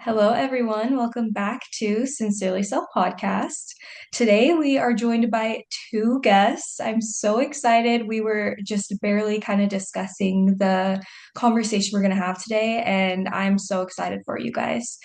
Hello, everyone. Welcome back to Sincerely Self podcast. Today, we are joined by two guests. I'm so excited. We were just barely kind of discussing the conversation we're going to have today, and I'm so excited for you guys.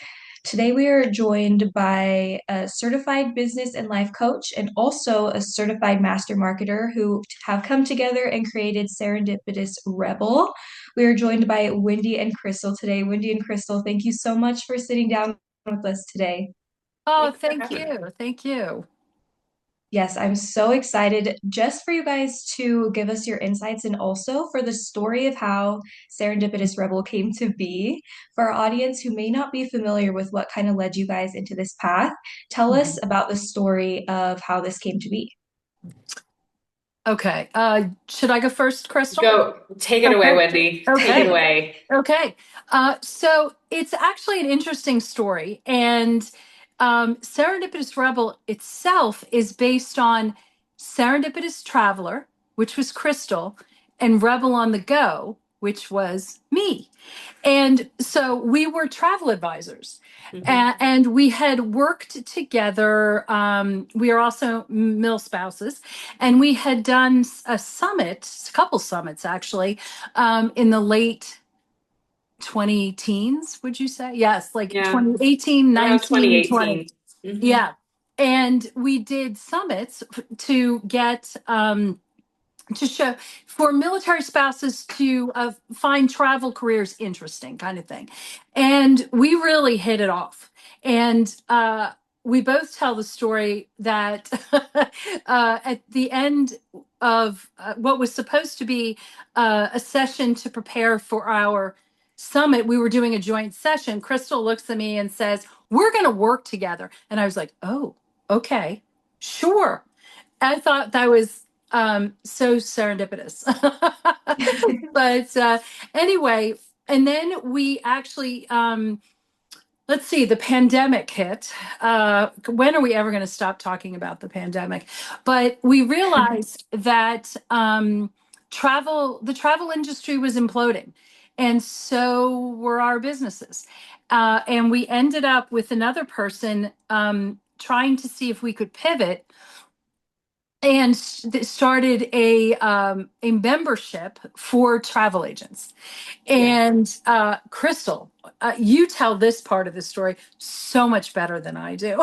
Today, we are joined by a certified business and life coach and also a certified master marketer who have come together and created Serendipitous Rebel. We are joined by Wendy and Crystal today. Wendy and Crystal, thank you so much for sitting down with us today. Oh, Thanks for thank having me. you. Thank you. Yes, I'm so excited just for you guys to give us your insights and also for the story of how Serendipitous Rebel came to be. For our audience who may not be familiar with what kind of led you guys into this path, tell us Mhm. about the story of how this came to be. Okay. Should I go first, Crystal? Go take it away, Okay. Wendy. Take it Okay. away. Okay. So it's actually an interesting story. And Serendipitous Rebel itself is based on Serendipitous Traveler, which was Crystal, and Rebel on the Go, which was me. And so we were travel advisors, Hmm. and we had worked together. We are also mill spouses, and we had done a summit, a couple summits actually, in the late 20 teens, would you say? Yes, like Yeah, 2018, around 19, 20. 2018. Hmm. Yeah. And we did summits to get to show for military spouses to find travel careers interesting, kind of thing. And we really hit it off. And we both tell the story that at the end of what was supposed to be a session to prepare for our summit, we were doing a joint session. Crystal looks at me and says, "We're going to work together." And I was like, "Oh, okay, sure." I thought that was so serendipitous. But anyway, and then we actually, let's see, the pandemic hit. When are we ever going to stop talking about the pandemic? But we realized that the travel industry was imploding, and so were our businesses. And we ended up with another person trying to see if we could pivot and started a membership for travel agents. Yeah. And Crystal, you tell this part of the story so much better than I do.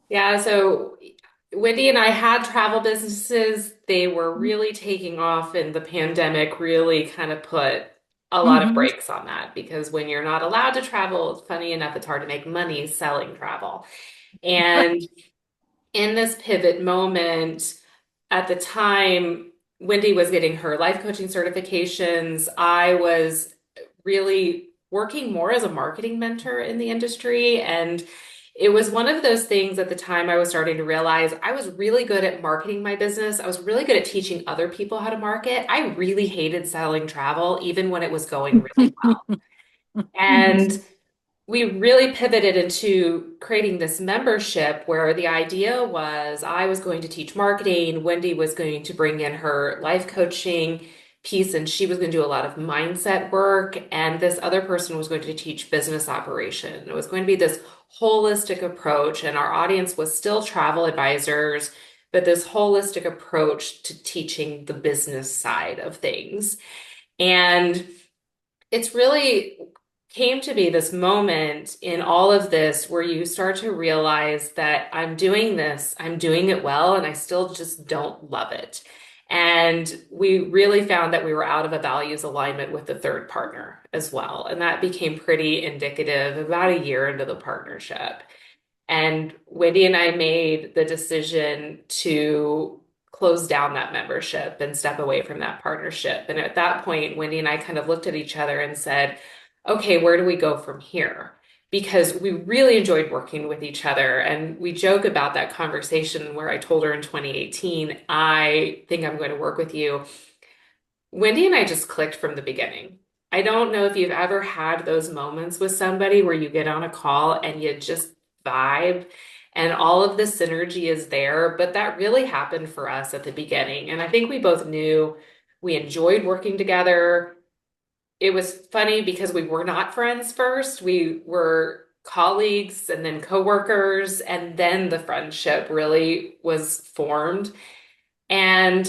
Yeah, so Wendy and I had travel businesses. They were really taking off, and the pandemic really kind of put a lot of Mhm. brakes on that because when you're not allowed to travel, funny enough, it's hard to make money selling travel. And in this pivot moment, at the time, Wendy was getting her life coaching certifications. I was really working more as a marketing mentor in the industry. And it was one of those things at the time I was starting to realize I was really good at marketing my business. I was really good at teaching other people how to market. I really hated selling travel, even when it was going really well. And we really pivoted into creating this membership where the idea was I was going to teach marketing, Wendy was going to bring in her life coaching piece, and she was going to do a lot of mindset work, and this other person was going to teach business operation. It was going to be this holistic approach, and our audience was still travel advisors, but this holistic approach to teaching the business side of things. And it's really came to be this moment in all of this where you start to realize that I'm doing this, I'm doing it well, and I still just don't love it. And we really found that we were out of a values alignment with the third partner as well. And that became pretty indicative about a year into the partnership. And Wendy and I made the decision to close down that membership and step away from that partnership. And at that point, Wendy and I kind of looked at each other and said, okay, where do we go from here? Because we really enjoyed working with each other. And we joke about that conversation where I told her in 2018, I think I'm going to work with you. Wendy and I just clicked from the beginning. I don't know if you've ever had those moments with somebody where you get on a call and you just vibe and all of the synergy is there, but that really happened for us at the beginning. And I think we both knew we enjoyed working together. it was funny because we were not friends first. We were colleagues and then coworkers, and then the friendship really was formed. And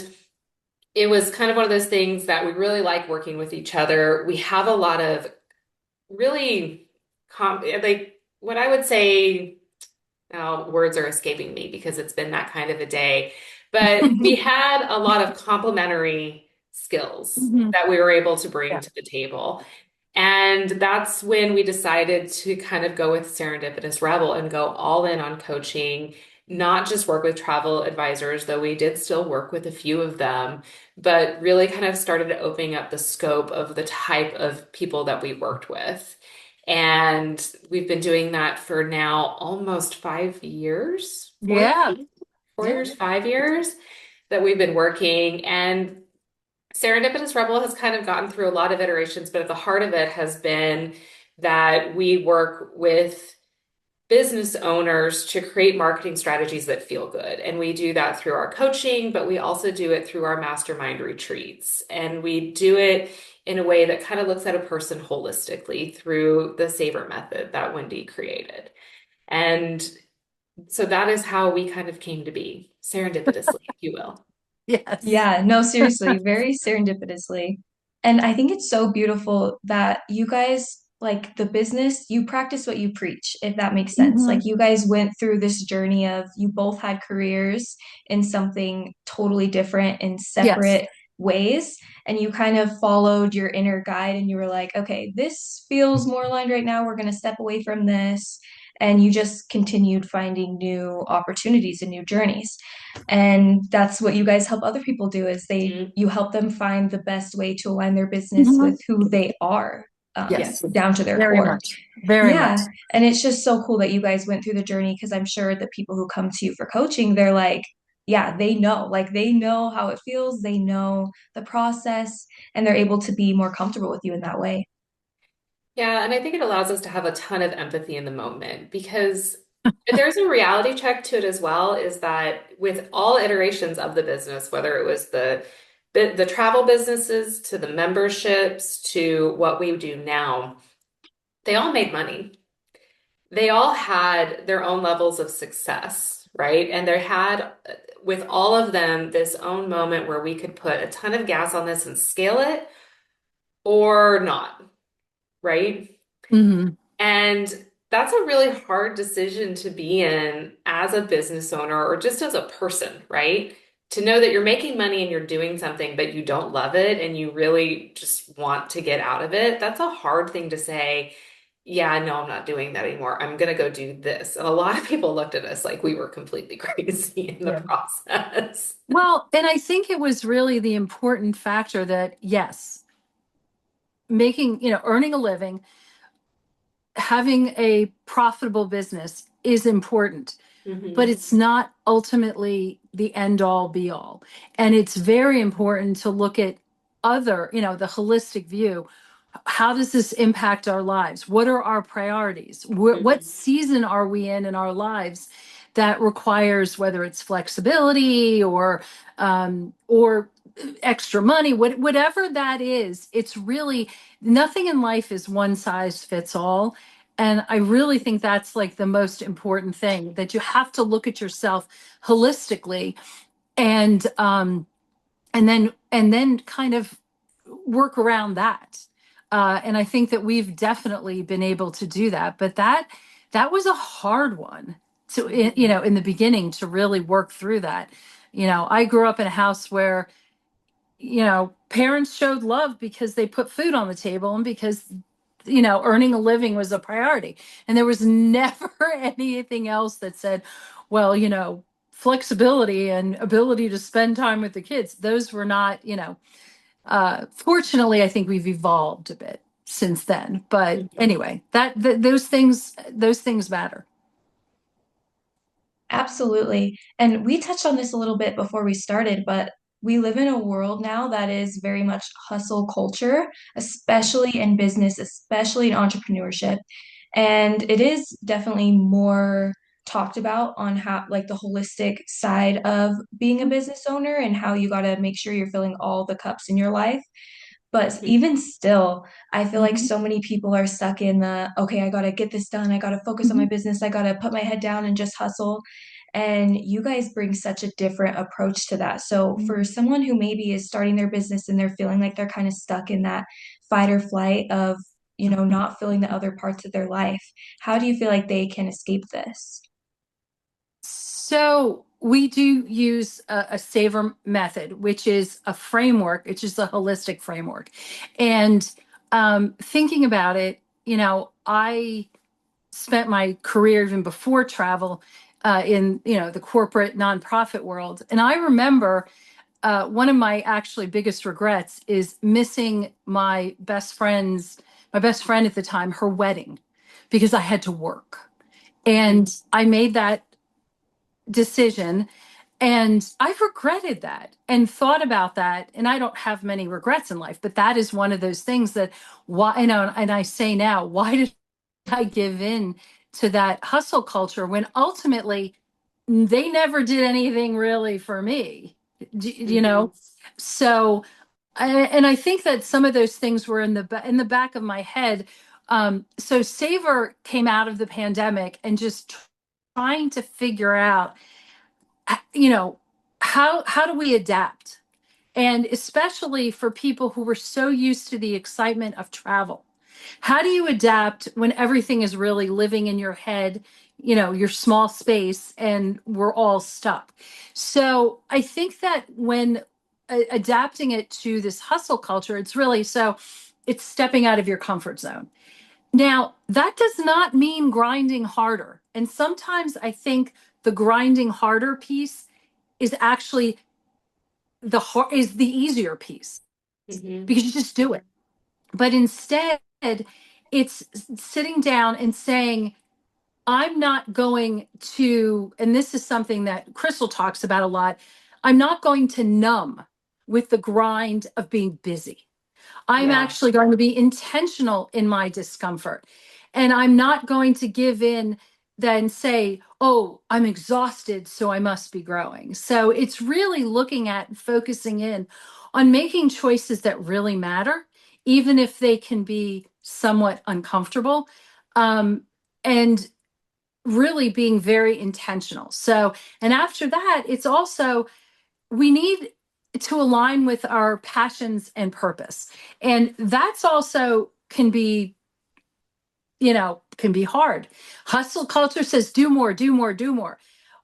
it was kind of one of those things that we really like working with each other. We have a lot of really like what I would say, now words are escaping me because it's been that kind of a day, but we had a lot of complementary skills Mhm. that we were able to bring Yeah. to the table. And that's when we decided to kind of go with Serendipitous Rebel and go all in on coaching, not just work with travel advisors, though we did still work with a few of them, but really kind of started opening up the scope of the type of people that we worked with. And we've been doing that for now almost 5 years, 4 years, Yeah. 4 years, 5 years that we've been working. And Serendipitous Rebel has kind of gotten through a lot of iterations, but at the heart of it has been that we work with business owners to create marketing strategies that feel good. And we do that through our coaching, but we also do it through our mastermind retreats. And we do it in a way that kind of looks at a person holistically through the Savor method that Wendy created. And so that is how we kind of came to be, serendipitously, if you will. Yes. Yeah, no, seriously, very serendipitously. And I think it's so beautiful that you guys, like the business, you practice what you preach, if that makes sense. Like Hmm. you guys went through this journey of you both had careers in something totally different in Yes. separate ways, and you kind of followed your inner guide and you were like, okay, this feels more aligned right now. We're going to step away from this. And you just continued finding new opportunities and new journeys. And that's what you guys help other people do is they Mhm. you help them find the best way to align their business Hmm. with who they are, Yes. Yes. down to their Very core. much. Very much. Yeah, and it's just so cool that you guys went through the journey because I'm sure the people who come to you for coaching, they're like, yeah, they know how it feels, they know the process, and they're able to be more comfortable with you in that way. Yeah, and I think it allows us to have a ton of empathy in the moment because there's a reality check to it as well, is that with all iterations of the business, whether it was the travel businesses to the memberships to what we do now, they all made money. They all had their own levels of success, right? And they had with all of them this own moment where we could put a ton of gas on this and scale it or not, right? Hmm. And that's a really hard decision to be in as a business owner or just as a person, right? To know that you're making money and you're doing something, but you don't love it and you really just want to get out of it. That's a hard thing to say. Yeah, no, I'm not doing that anymore. I'm going to go do this. And a lot of people looked at us like we were completely crazy in the Yeah. process. Well, and I think it was really the important factor that, yes, making, earning a living, having a profitable business is important, but Hmm. it's not ultimately the end all be all. And it's very important to look at other, the holistic view. How does this impact our lives? What are our priorities? What Hmm. season are we in our lives that requires, whether it's flexibility or extra money, whatever that is? It's really nothing in life is one size fits all. And I really think that's like the most important thing, that you have to look at yourself holistically, and and then kind of work around that. And I think that we've definitely been able to do that. But that was a hard one to, Hmm. in the beginning, to really work through that. I grew up in a house where, parents showed love because they put food on the table and because, earning a living was a priority. And there was never anything else that said, well, flexibility and ability to spend time with the kids. Those were not, fortunately, I think we've evolved a bit since then. But Hmm. anyway, those things matter. Absolutely. And we touched on this a little bit before we started, but we live in a world now that is very much hustle culture, especially in business, especially in entrepreneurship. And it is definitely more talked about on how, like, the holistic side of being a business owner and how you got to make sure you're filling all the cups in your life. But even still, I feel like Mhm. so many people are stuck in the, okay, I gotta get this done. I gotta focus on my Mhm. business. I gotta put my head down and just hustle. And you guys bring such a different approach to that. So for Mhm. someone who maybe is starting their business and they're feeling like they're kind of stuck in that fight or flight of, not feeling the other parts of their life, how do you feel like they can escape this? So we do use a SAVER method, which is a framework, which is a holistic framework. And thinking about it, I spent my career even before travel in the corporate nonprofit world, and I remember one of my actually biggest regrets is missing my best friend at the time, her wedding, because I had to work, and I made that decision. And I've regretted that and thought about that. And I don't have many regrets in life, but that is one of those things that why, and I say now, why did I give in to that hustle culture when ultimately they never did anything really for me? You Hmm. know? So, and I think that some of those things were in the back of my head. So Savor came out of the pandemic and just trying to figure out, you know, how do we adapt? And especially for people who were so used to the excitement of travel. How do you adapt when everything is really living in your head, your small space, and we're all stuck? So I think that when adapting it to this hustle culture, it's stepping out of your comfort zone. Now, that does not mean grinding harder. And sometimes I think the grinding harder piece is actually is the easier piece Hmm. because you just do it. But instead, it's sitting down and saying, I'm not going to, and this is something that Crystal talks about a lot, I'm not going to numb with the grind of being busy. I'm Yeah. actually going to be intentional in my discomfort. And I'm not going to give in then say, oh, I'm exhausted, so I must be growing. So it's really looking at focusing in on making choices that really matter, even if they can be somewhat uncomfortable. And really being very intentional. So, and after that, it's also we need to align with our passions and purpose. And that's also can be hard. Hustle culture says do more, do more, do more.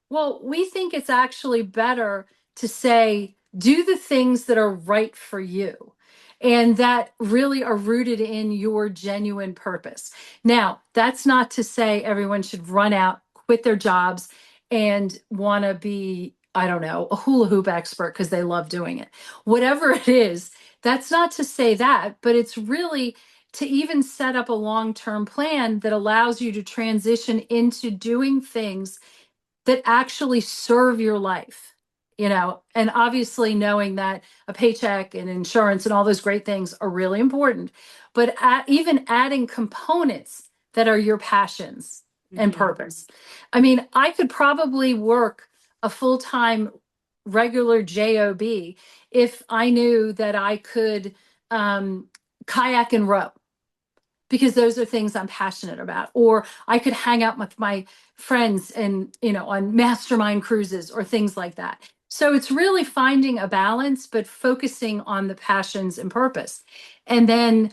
Well, we think it's actually better to say, do the things that are right for you and that really are rooted in your genuine purpose. Now, that's not to say everyone should run out, quit their jobs, and want to be, I don't know, a hula hoop expert because they love doing it. Whatever it is, that's not to say that, but it's really to even set up a long term plan that allows you to transition into doing things that actually serve your life, and obviously knowing that a paycheck and insurance and all those great things are really important, but even adding components that are your passions and Hmm. purpose. I mean, I could probably work a full-time regular job if I knew that I could um, kayak and row, because those are things I'm passionate about. Or I could hang out with my friends and, on mastermind cruises or things like that. So it's really finding a balance, but focusing on the passions and purpose. And then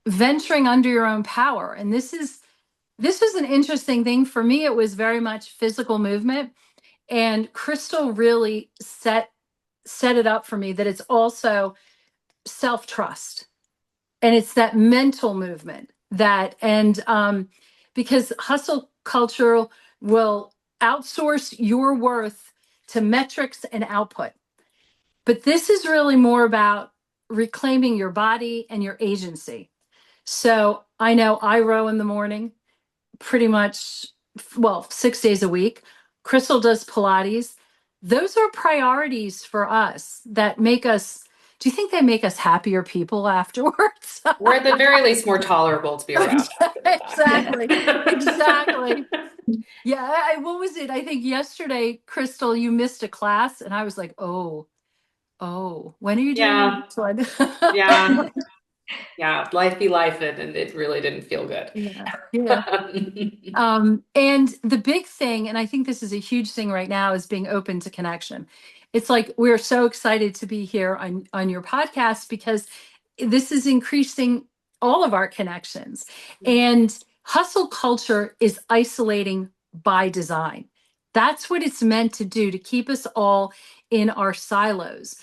venturing under your own power. And this was an interesting thing for me. It was very much physical movement. And Crystal really set it up for me that it's also self-trust, and it's that mental movement because hustle culture will outsource your worth to metrics and output, but this is really more about reclaiming your body and your agency. So I know I row in the morning pretty much, well, 6 days a week. Crystal does Pilates. Those are priorities for us that make us, do you think they make us happier people afterwards? Or at the very least, more tolerable to be around after the Exactly. Exactly. fact. Yeah. What was it? I think yesterday, Crystal, you missed a class, and I was like, oh, when are you doing the Yeah, next one? yeah. Yeah, life be life, and it really didn't feel good. Yeah. Yeah. And the big thing, and I think this is a huge thing right now, is being open to connection. It's like we're so excited to be here on your podcast because this is increasing all of our connections. And hustle culture is isolating by design. That's what it's meant to do, to keep us all in our silos.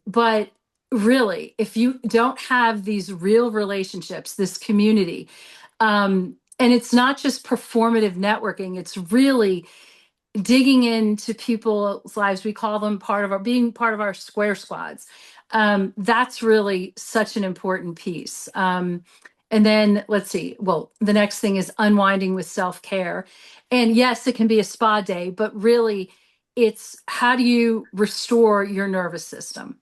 But really, if you don't have these real relationships, this community, and it's not just performative networking, it's really digging into people's lives. We call them being part of our square squads. That's really such an important piece. And then let's see, well, the next thing is unwinding with self-care. And yes, it can be a spa day, but really it's how do you restore your nervous system?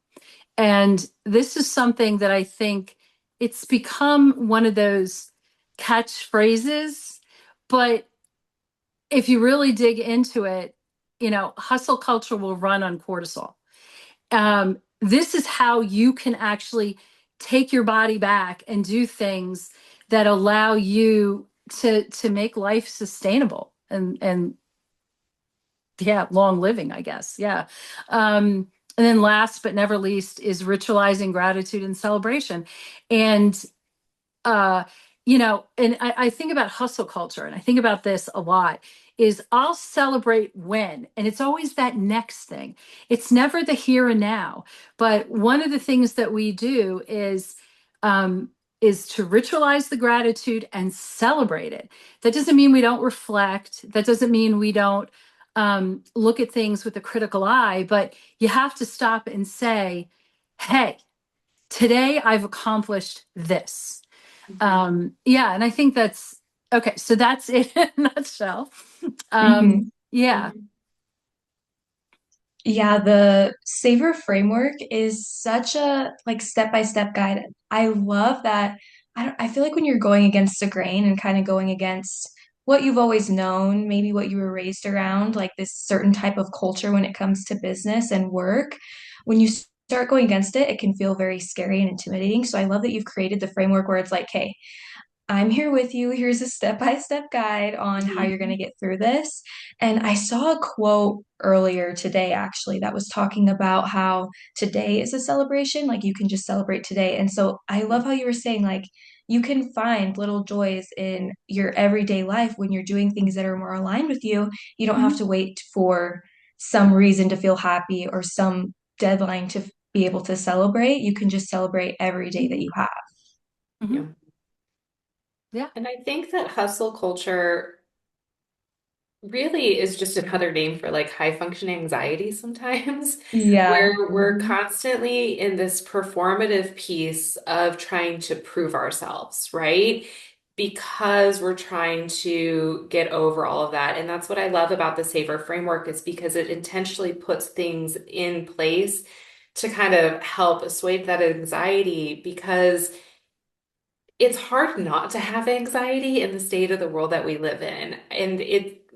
And this is something that I think it's become one of those catchphrases, but if you really dig into it, hustle culture will run on cortisol. This is how you can actually take your body back and do things that allow you to make life sustainable and yeah, long living, I guess. Yeah. And then last but never least is ritualizing gratitude and celebration. And uh, and I think about hustle culture and I think about this a lot is I'll celebrate when, and it's always that next thing. It's never the here and now. But one of the things that we do um, is to ritualize the gratitude and celebrate it. That doesn't mean we don't reflect. That doesn't mean we don't look at things with a critical eye, but you have to stop and say, hey, today I've accomplished this. Yeah, and I think that's okay. So that's it in a nutshell. Mhm. Yeah. Yeah, the Savor framework is such a like step-by-step guide. I love that. I feel like when you're going against the grain and kind of going against what you've always known, maybe what you were raised around, like this certain type of culture when it comes to business and work, when you start going against it, it can feel very scary and intimidating. So I love that you've created the framework where it's like, hey, I'm here with you. Here's a step-by-step guide on how you're going to Mhm. get through this. And I saw a quote earlier today, actually, that was talking about how today is a celebration. Like you can just celebrate today. And so I love how you were saying, like, you can find little joys in your everyday life when you're doing things that are more aligned with you. You don't have Mhm. to wait for some reason to feel happy or some deadline to be able to celebrate. You can just celebrate every day that you have. Mhm. Yeah. Yeah. And I think that hustle culture really is just another name for like high function anxiety sometimes, Yeah. where we're Mhm. constantly in this performative piece of trying to prove ourselves, right? Because we're trying to get over all of that. And that's what I love about the Savor framework is because it intentionally puts things in place to kind of help assuage that anxiety because it's hard not to have anxiety in the state of the world that we live in. And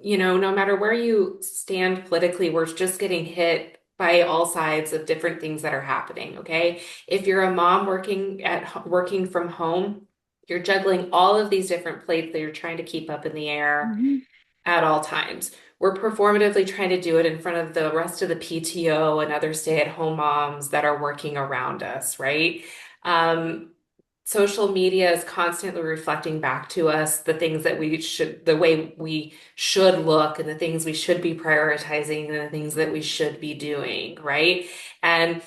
no matter where you stand politically, we're just getting hit by all sides of different things that are happening, okay? If you're a mom working from home, you're juggling all of these different plates that you're trying to keep up in the air Mhm. at all times. We're performatively trying to do it in front of the rest of the PTO and other stay-at-home moms that are working around us, right? Um, Social media is constantly reflecting back to us the way we should look and the things we should be prioritizing and the things that we should be doing, right? And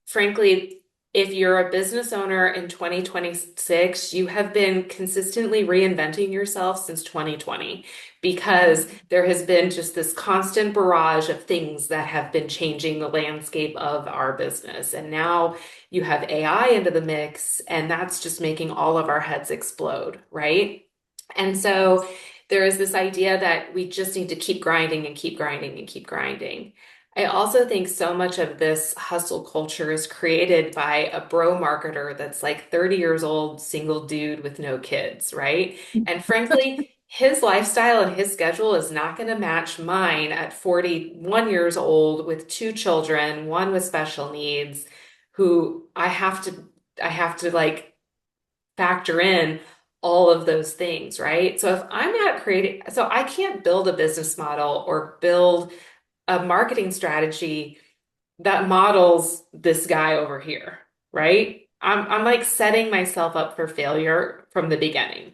frankly, if you're a business owner in 2026, you have been consistently reinventing yourself since 2020 because there has been just this constant barrage of things that have been changing the landscape of our business. And now you have AI into the mix, and that's just making all of our heads explode, right? And so there is this idea that we just need to keep grinding and keep grinding and keep grinding. I also think so much of this hustle culture is created by a bro marketer that's like 30 years old, single dude with no kids, right? And frankly, his lifestyle and his schedule is not going to match mine at 41 years old with two children, one with special needs, who I have to like factor in all of those things, right? So if I'm not creating, so I can't build a business model or build a marketing strategy that models this guy over here, right? I'm like setting myself up for failure from the beginning.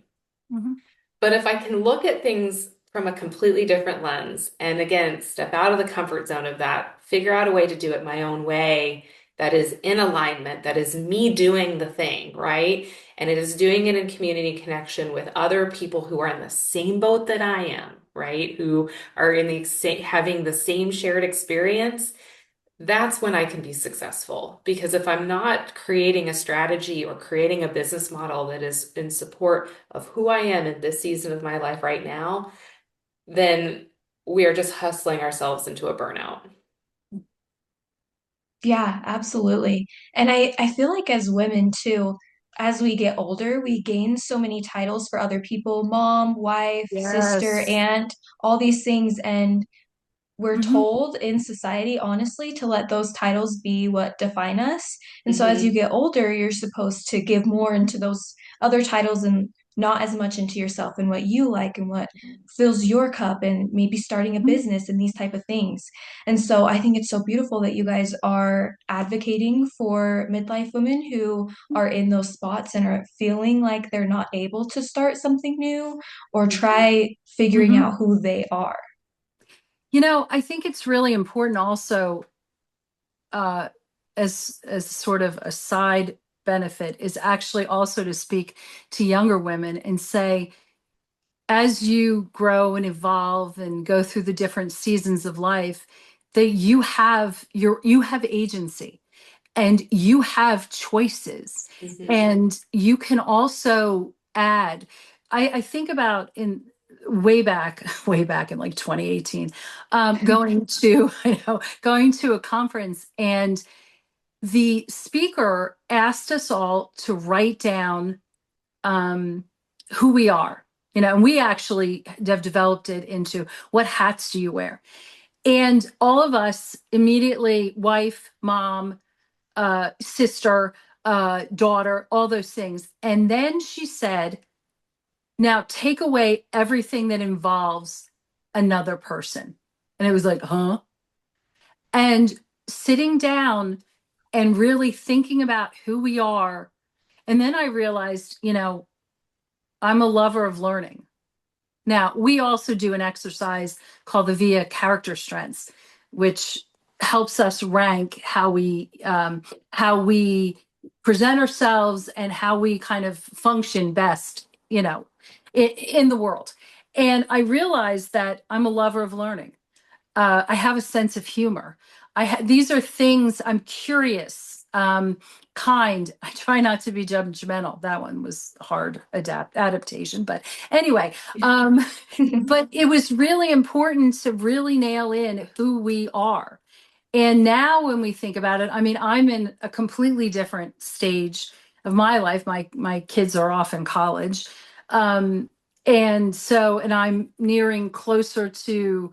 Mhm. But if I can look at things from a completely different lens, and again, step out of the comfort zone of that, figure out a way to do it my own way that is in alignment, that is me doing the thing, right? And it is doing it in community connection with other people who are in the same boat that I am, right? Who are in having the same shared experience. That's when I can be successful. Because if I'm not creating a strategy or creating a business model that is in support of who I am in this season of my life right now, then we are just hustling ourselves into a burnout. Yeah, absolutely. And I feel like as women too, as we get older, we gain so many titles for other people, mom, wife, sister, Yes. aunt, all these things. And we're Hmm. told in society, honestly, to let those titles be what define us. And so as you Hmm. get older, you're supposed to give more into those other titles and not as much into yourself and what you like and what fills your cup and maybe starting a business and these type of things. And so I think it's so beautiful that you guys are advocating for midlife women who are in those spots and are feeling like they're not able to start something new or try figuring Hmm. out who they are. I think it's really important also, uh, as sort of a side benefit, is actually also to speak to younger women and say, as you grow and evolve and go through the different seasons of life, that you have agency and you have choices, Hmm. and you can also add. I think about in way back way back in like 2018, going to going to a conference, and the speaker asked us all to write down, um, who we are, and we actually have developed it into, what hats do you wear? And all of us immediately, wife, mom, sister, daughter, all those things. And then she said, now take away everything that involves another person. And it was like, huh? And sitting down and really thinking about who we are. And then I realized, I'm a lover of learning. Now, we also do an exercise called the VIA character strengths, which helps us rank how we present ourselves and how we kind of function best, in the world. And I realized that I'm a lover of learning. I have a sense of humor. These are things. I'm curious, kind. I try not to be judgmental. That one was hard adaptation, but anyway, but it was really important to really nail in who we are. And now when we think about it, I mean, I'm in a completely different stage of my life. My kids are off in college. Um, and I'm nearing closer to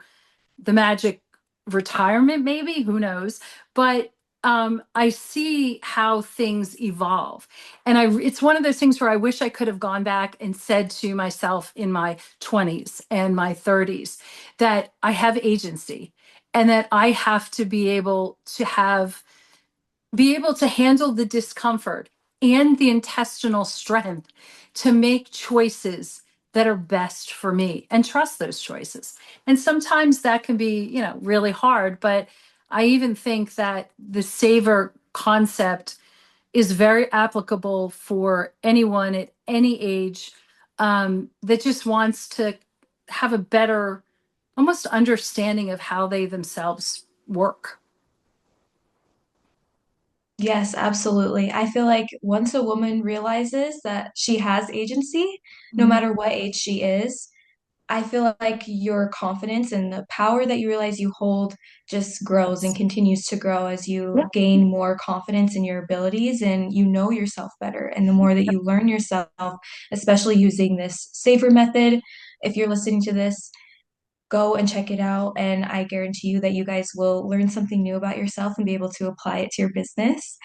the magic retirement, maybe, who knows? But I see how things evolve. And it's one of those things where I wish I could have gone back and said to myself in my 20s and my 30s that I have agency, and that I have to be able to handle the discomfort and the intestinal strength to make choices that are best for me, and trust those choices. And sometimes that can be, really hard, but I even think that the savor concept is very applicable for anyone at any age, that just wants to have a better, almost understanding of how they themselves work. Yes, absolutely. I feel like once a woman realizes that she has agency, no Mhm. matter what age she is, I feel like your confidence and the power that you realize you hold just grows and continues to grow as Yeah. you gain more confidence in your abilities and you know yourself better. And the more that you learn yourself, especially using this saver method, if you're listening to this, go and check it out. And I guarantee you that you guys will learn something new about yourself and be able to apply it to your business.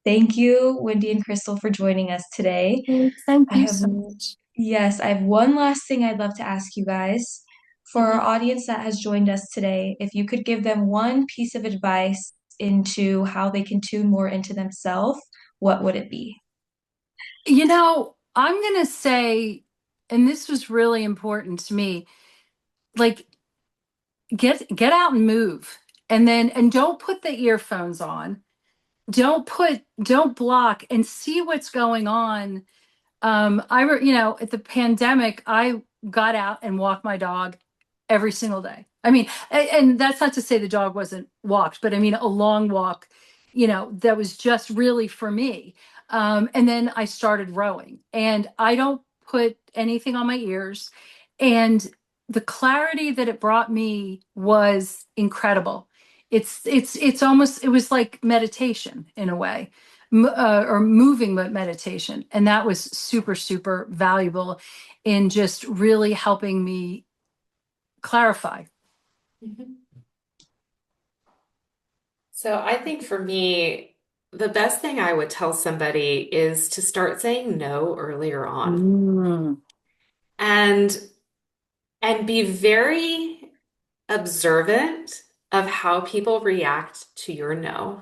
Thank you, Wendy and Crystal, for joining us today. Thank I you have, so much. yes, I have one last thing I'd love to ask you guys. For our Mhm. audience that has joined us today, if you could give them one piece of advice into how they can tune more into themselves, what would it be? I'm going to say, and this was really important to me, like get out and move. And don't put the earphones on. Don't block and see what's going on. At the pandemic, I got out and walked my dog every single day. I mean, and that's not to say the dog wasn't walked, but I mean, a long walk, that was just really for me. And then I started rowing, and I don't put anything on my ears. And the clarity that it brought me was incredible. It's almost, it was like meditation in a way, or moving meditation. And that was super, super valuable in just really helping me clarify. Mhm. So I think for me, the best thing I would tell somebody is to start saying no earlier on Mm. and be very observant of how people react to your no.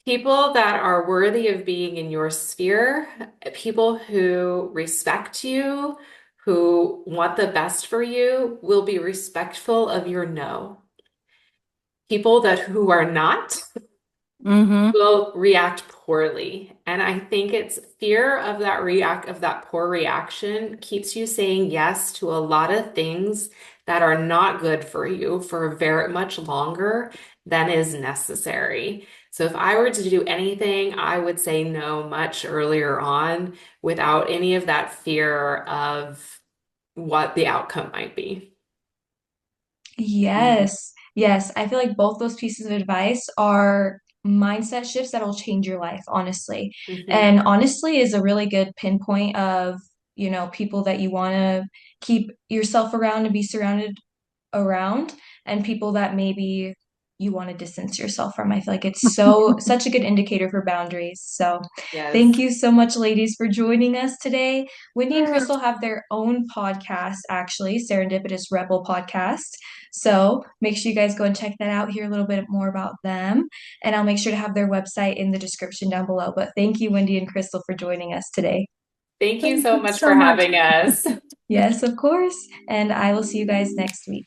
People that are worthy of being in your sphere, people who respect you, who want the best for you, will be respectful of your no. People that who are not Mm-hmm. will react poorly. And I think it's fear of that poor reaction keeps you saying yes to a lot of things that are not good for you for very much longer than is necessary. So if I were to do anything, I would say no much earlier on without any of that fear of what the outcome might be. Yes, yes. I feel like both those pieces of advice are mindset shifts that'll change your life, honestly. Mhm. And honestly is a really good pinpoint of, people that you want to keep yourself around and be surrounded around, and people that maybe you want to distance yourself from. I feel like it's such a good indicator for boundaries. So thank Yes. you so much, ladies, for joining us today. Wendy and Crystal have their own podcast, actually, Serendipitous Rebel podcast. So make sure you guys go and check that out, hear a little bit more about them. And I'll make sure to have their website in the description down below. But thank you, Wendy and Crystal, for joining us today. Thank you Thank so you much for so much. having us. Yes, of course. And I will see you guys next week.